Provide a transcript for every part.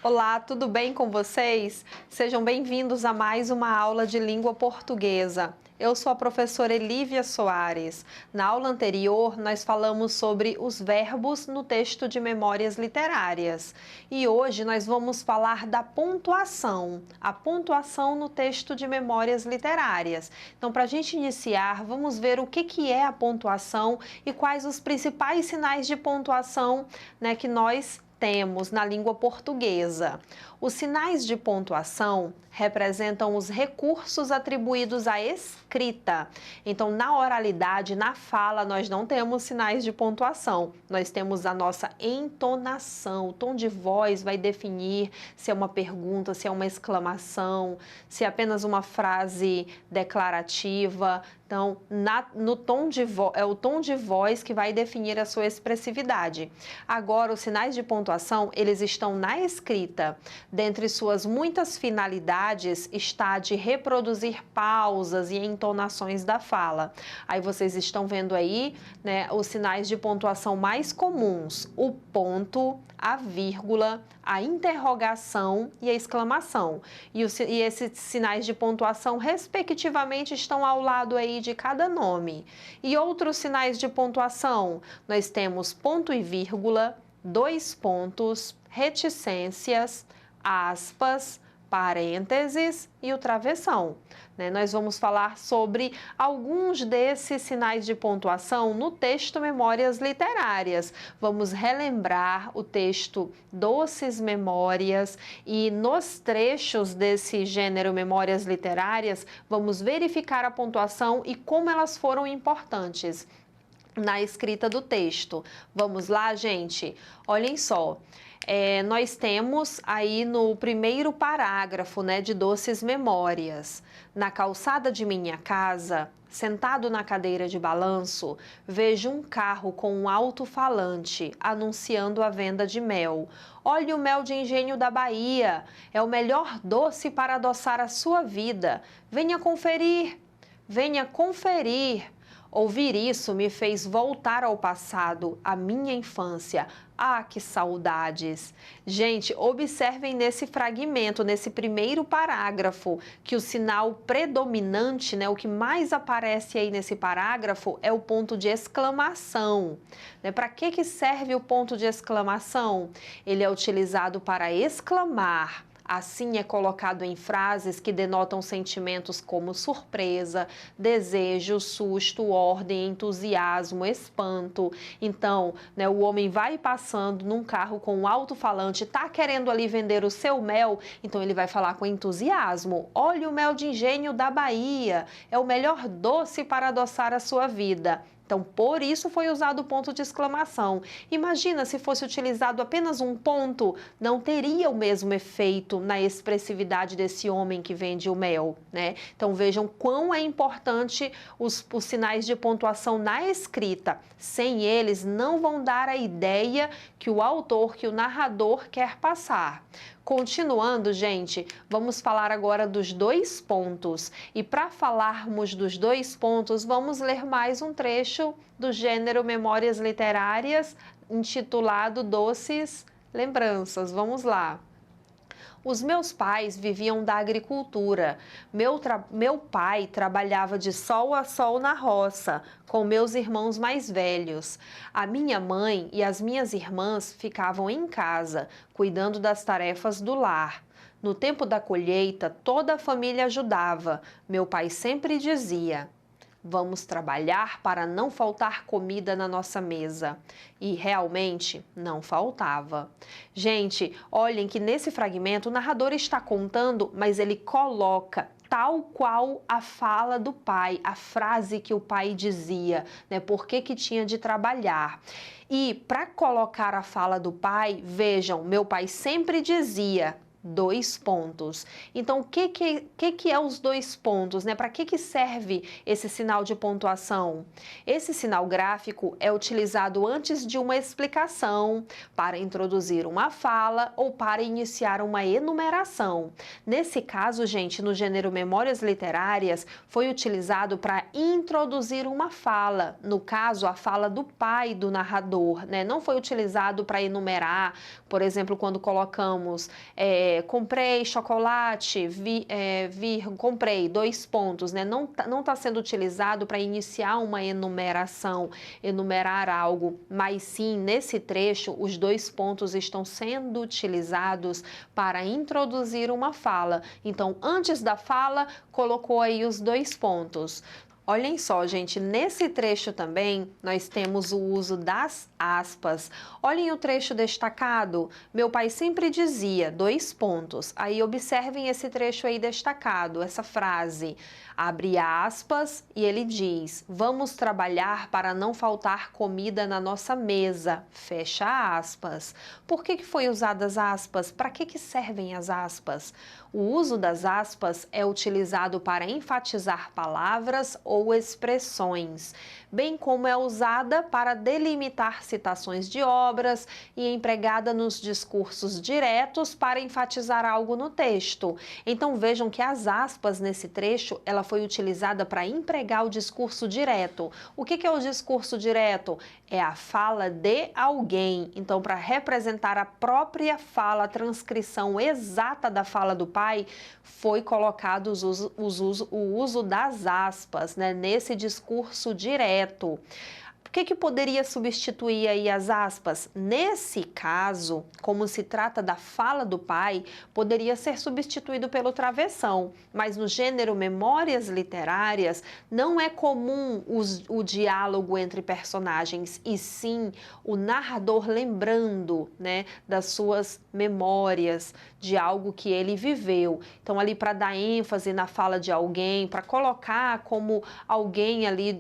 Olá, tudo bem com vocês? Sejam bem-vindos a mais uma aula de língua portuguesa. Eu sou a professora Elívia Soares. Na aula anterior, nós falamos sobre os verbos no texto de memórias literárias. E hoje nós vamos falar da pontuação, a pontuação no texto de memórias literárias. Então, para a gente iniciar, vamos ver o que é a pontuação e quais os principais sinais de pontuação, que nós temos na língua portuguesa. Os sinais de pontuação representam os recursos atribuídos à escrita. Então, na oralidade, na fala, nós não temos sinais de pontuação. Nós temos a nossa entonação. O tom de voz vai definir se é uma pergunta, se é uma exclamação, se é apenas uma frase declarativa. Então, é o tom de voz que vai definir a sua expressividade. Agora, os sinais de pontuação, eles estão na escrita. Dentre suas muitas finalidades está a de reproduzir pausas e entonações da fala. Aí vocês estão vendo aí, os sinais de pontuação mais comuns: o ponto, a vírgula, a interrogação e a exclamação. E esses sinais de pontuação, respectivamente, estão ao lado aí de cada nome. E outros sinais de pontuação, nós temos ponto e vírgula, dois pontos, reticências, aspas, parênteses e o travessão. Nós vamos falar sobre alguns desses sinais de pontuação no texto Memórias Literárias. Vamos relembrar o texto Doces Memórias e nos trechos desse gênero Memórias Literárias, vamos verificar a pontuação e como elas foram importantes na escrita do texto. Vamos lá, gente? Olhem só. Nós temos aí no primeiro parágrafo, de Doces Memórias: na calçada de minha casa, sentado na cadeira de balanço, vejo um carro com um alto-falante anunciando a venda de mel. Olhe o mel de engenho da Bahia, é o melhor doce para adoçar a sua vida. Venha conferir, venha conferir. Ouvir isso me fez voltar ao passado, à minha infância. Ah, que saudades! Gente, observem nesse fragmento, nesse primeiro parágrafo, que o sinal predominante, o que mais aparece aí nesse parágrafo é o ponto de exclamação. Para que serve o ponto de exclamação? Ele é utilizado para exclamar. Assim é colocado em frases que denotam sentimentos como surpresa, desejo, susto, ordem, entusiasmo, espanto. Então, o homem vai passando num carro com um alto-falante, está querendo ali vender o seu mel, então ele vai falar com entusiasmo. Olha o mel de engenho da Bahia, é o melhor doce para adoçar a sua vida. Então, por isso foi usado o ponto de exclamação. Imagina se fosse utilizado apenas um ponto, não teria o mesmo efeito na expressividade desse homem que vende o mel, Então, vejam quão é importante os sinais de pontuação na escrita. Sem eles, não vão dar a ideia que o autor, que o narrador quer passar. Continuando, gente, vamos falar agora dos dois pontos. E para falarmos dos dois pontos, vamos ler mais um trecho do gênero Memórias Literárias, intitulado Doces Lembranças. Vamos lá. Os meus pais viviam da agricultura. Meu pai trabalhava de sol a sol na roça, com meus irmãos mais velhos. A minha mãe e as minhas irmãs ficavam em casa, cuidando das tarefas do lar. No tempo da colheita, toda a família ajudava. Meu pai sempre dizia: vamos trabalhar para não faltar comida na nossa mesa. E realmente não faltava. Gente, olhem que nesse fragmento o narrador está contando, mas ele coloca tal qual a fala do pai, a frase que o pai dizia, por que tinha de trabalhar. E para colocar a fala do pai, vejam, meu pai sempre dizia, dois pontos. Então, o que é os dois pontos, né? Para que serve esse sinal de pontuação? Esse sinal gráfico é utilizado antes de uma explicação, para introduzir uma fala ou para iniciar uma enumeração. Nesse caso, gente, no gênero Memórias Literárias, foi utilizado para introduzir uma fala, no caso, a fala do pai do narrador, né? Não foi utilizado para enumerar, por exemplo, quando colocamos comprei chocolate, comprei, dois pontos, né? Não tá sendo utilizado para iniciar uma enumeração, enumerar algo, mas sim, nesse trecho, os dois pontos estão sendo utilizados para introduzir uma fala. Então, antes da fala, colocou aí os dois pontos. Olhem só, gente, nesse trecho também nós temos o uso das aspas. Olhem o trecho destacado. Meu pai sempre dizia, dois pontos. Aí observem esse trecho aí destacado, essa frase. Abre aspas e ele diz, vamos trabalhar para não faltar comida na nossa mesa. Fecha aspas. Por que foi usadas aspas? Para que servem as aspas? O uso das aspas é utilizado para enfatizar palavras ou expressões, bem como é usada para delimitar citações de obras e empregada nos discursos diretos para enfatizar algo no texto. Então vejam que as aspas nesse trecho, ela foi utilizada para empregar o discurso direto. O que é o discurso direto? É a fala de alguém. Então, para representar a própria fala, a transcrição exata da fala do pai, foi colocado o uso das aspas, né, nesse discurso direto. O que poderia substituir aí as aspas? Nesse caso, como se trata da fala do pai, poderia ser substituído pelo travessão, mas no gênero Memórias Literárias não é comum o diálogo entre personagens, e sim o narrador lembrando, né, das suas memórias, de algo que ele viveu. Então ali para dar ênfase na fala de alguém, para colocar como alguém ali,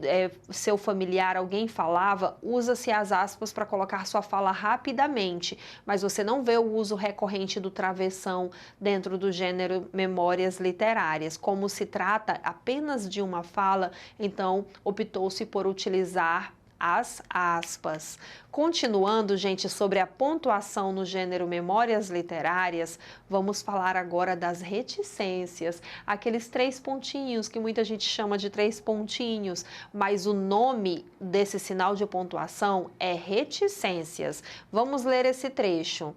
seu familiar, alguém falava, usa-se as aspas para colocar sua fala rapidamente, mas você não vê o uso recorrente do travessão dentro do gênero Memórias Literárias. Como se trata apenas de uma fala, então optou-se por utilizar as aspas. Continuando, gente, sobre a pontuação no gênero Memórias Literárias, vamos falar agora das reticências, aqueles três pontinhos que muita gente chama de três pontinhos, mas o nome desse sinal de pontuação é reticências. Vamos ler esse trecho.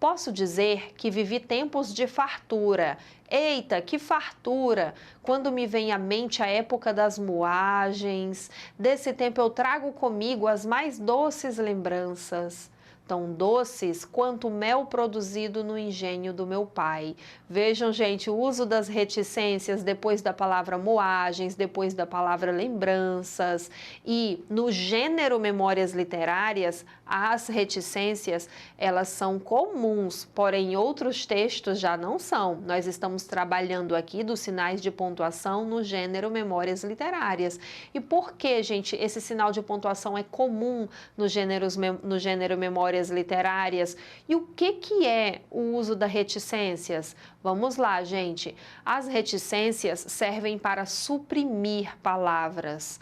Posso dizer que vivi tempos de fartura. Eita, que fartura! Quando me vem à mente a época das moagens, desse tempo eu trago comigo as mais doces lembranças. Tão doces quanto o mel produzido no engenho do meu pai. Vejam, gente, o uso das reticências depois da palavra moagens, depois da palavra lembranças. E no gênero Memórias Literárias, as reticências, elas são comuns, porém outros textos já não são. Nós estamos trabalhando aqui dos sinais de pontuação no gênero Memórias Literárias. E por que, gente, esse sinal de pontuação é comum no gênero Memórias Literárias? E o que é o uso das reticências? Vamos lá, gente. As reticências servem para suprimir palavras,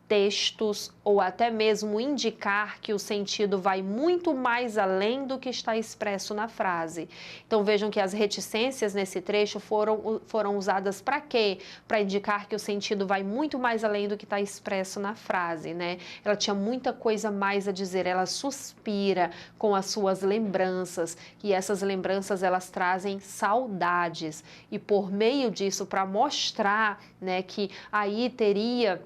textos ou até mesmo indicar que o sentido vai muito mais além do que está expresso na frase. Então vejam que as reticências nesse trecho foram usadas para quê? Para indicar que o sentido vai muito mais além do que está expresso na frase, né? Ela tinha muita coisa mais a dizer, ela suspira com as suas lembranças, e essas lembranças elas trazem saudades, e por meio disso, para mostrar, né, que aí teria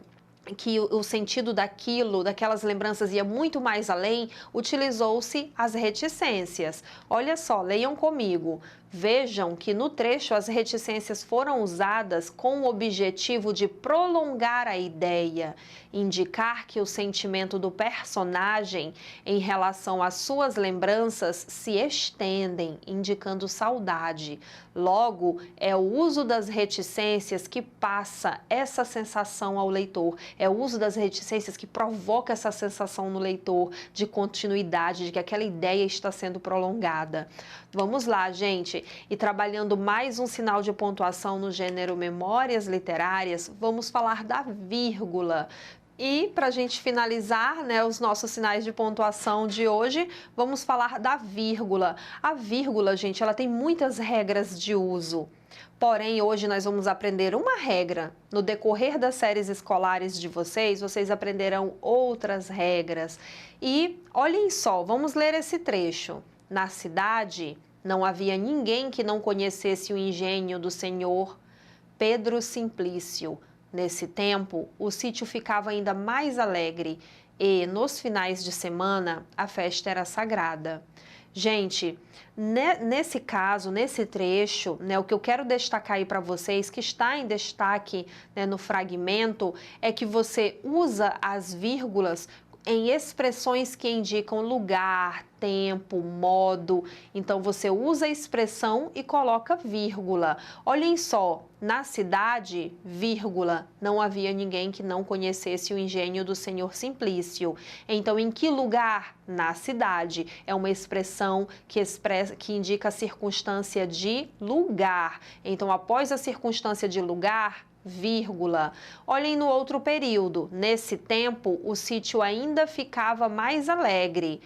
que o sentido daquelas lembranças ia muito mais além, utilizou-se as reticências. Olha só, leiam comigo. Vejam que no trecho as reticências foram usadas com o objetivo de prolongar a ideia, indicar que o sentimento do personagem em relação às suas lembranças se estendem, indicando saudade. Logo, é o uso das reticências que passa essa sensação ao leitor. É o uso das reticências que provoca essa sensação no leitor de continuidade, de que aquela ideia está sendo prolongada. Vamos lá, gente. E trabalhando mais um sinal de pontuação no gênero Memórias Literárias, vamos falar da vírgula. E para a gente finalizar, né, os nossos sinais de pontuação de hoje, vamos falar da vírgula. A vírgula, gente, ela tem muitas regras de uso. Porém, hoje nós vamos aprender uma regra. No decorrer das séries escolares de vocês, vocês aprenderão outras regras. E olhem só, vamos ler esse trecho. Na cidade, não havia ninguém que não conhecesse o engenho do senhor Pedro Simplício. Nesse tempo, o sítio ficava ainda mais alegre e, nos finais de semana, a festa era sagrada. Gente, nesse caso, nesse trecho, né, o que eu quero destacar aí para vocês, que está em destaque, né, no fragmento, é que você usa as vírgulas em expressões que indicam lugar, tempo, modo. Então, você usa a expressão e coloca vírgula. Olhem só, na cidade, vírgula, não havia ninguém que não conhecesse o engenho do senhor Simplício. Então, em que lugar? Na cidade. É uma expressão que indica a circunstância de lugar. Então, após a circunstância de lugar, vírgula. Olhem no outro período. Nesse tempo, o sítio ainda ficava mais alegre.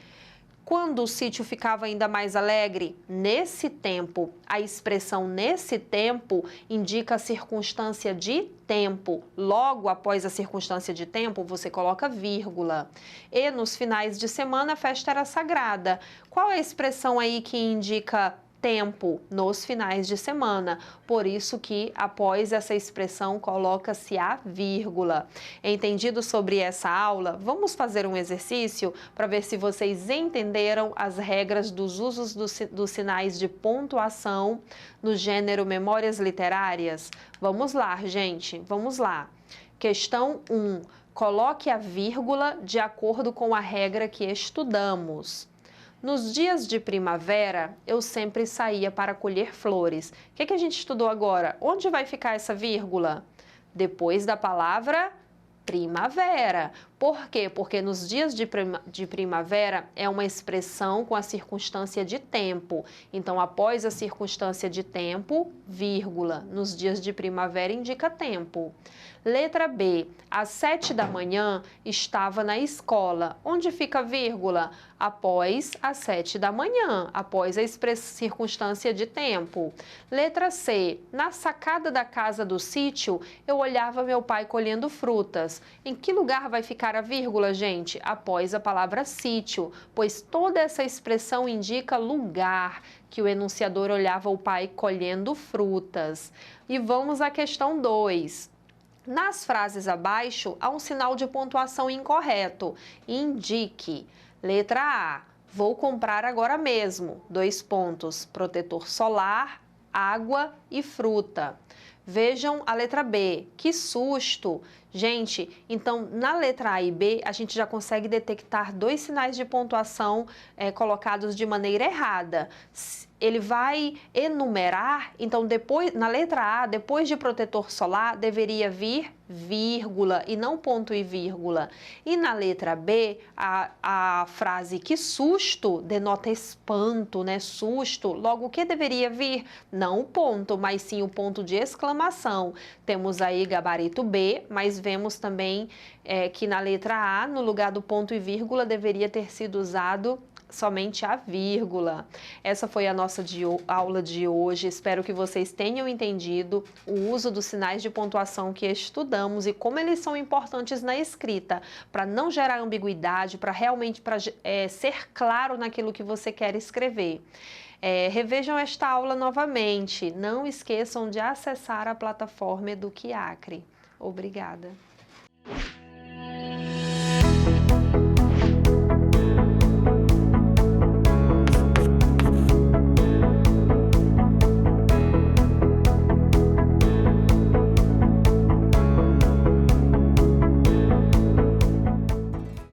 Quando o sítio ficava ainda mais alegre? Nesse tempo. A expressão nesse tempo indica a circunstância de tempo. Logo após a circunstância de tempo, você coloca vírgula. E nos finais de semana, a festa era sagrada. Qual é a expressão aí que indica tempo? Nos finais de semana. Por isso que após essa expressão coloca-se a vírgula. Entendido sobre essa aula? Vamos fazer um exercício para ver se vocês entenderam as regras dos usos dos sinais de pontuação no gênero Memórias Literárias? Vamos lá, gente, vamos lá. Questão 1. Coloque a vírgula de acordo com a regra que estudamos. Nos dias de primavera, eu sempre saía para colher flores. O que a gente estudou agora? Onde vai ficar essa vírgula? Depois da palavra primavera. Por quê? Porque nos dias de primavera é uma expressão com a circunstância de tempo. Então, após a circunstância de tempo, vírgula. Nos dias de primavera indica tempo. Letra B. Às 7 da manhã estava na escola. Onde fica vírgula? Após às 7 da manhã, após a circunstância de tempo. Letra C. Na sacada da casa do sítio, eu olhava meu pai colhendo frutas. Em que lugar vai ficar a vírgula, gente? Após a palavra sítio, pois toda essa expressão indica lugar, que o enunciador olhava o pai colhendo frutas. E vamos à questão 2. Nas frases abaixo, há um sinal de pontuação incorreto. Indique. Letra A. Vou comprar agora mesmo. 2 pontos. Protetor solar, água e fruta. Vejam a letra B. Que susto! Gente, então na letra A e B a gente já consegue detectar 2 sinais de pontuação colocados de maneira errada. Ele vai enumerar, então depois, na letra A, depois de protetor solar, deveria vir vírgula e não ponto e vírgula. E na letra B, a frase que susto denota espanto, né? Susto. Logo, o que deveria vir? Não o ponto, mas sim o ponto de exclamação. Temos aí gabarito B, mas vemos também que na letra A, no lugar do ponto e vírgula, deveria ter sido usado somente a vírgula. Essa foi a nossa aula de hoje. Espero que vocês tenham entendido o uso dos sinais de pontuação que estudamos e como eles são importantes na escrita, para não gerar ambiguidade, para realmente ser claro naquilo que você quer escrever. Revejam esta aula novamente. Não esqueçam de acessar a plataforma Eduque Acre. Obrigada.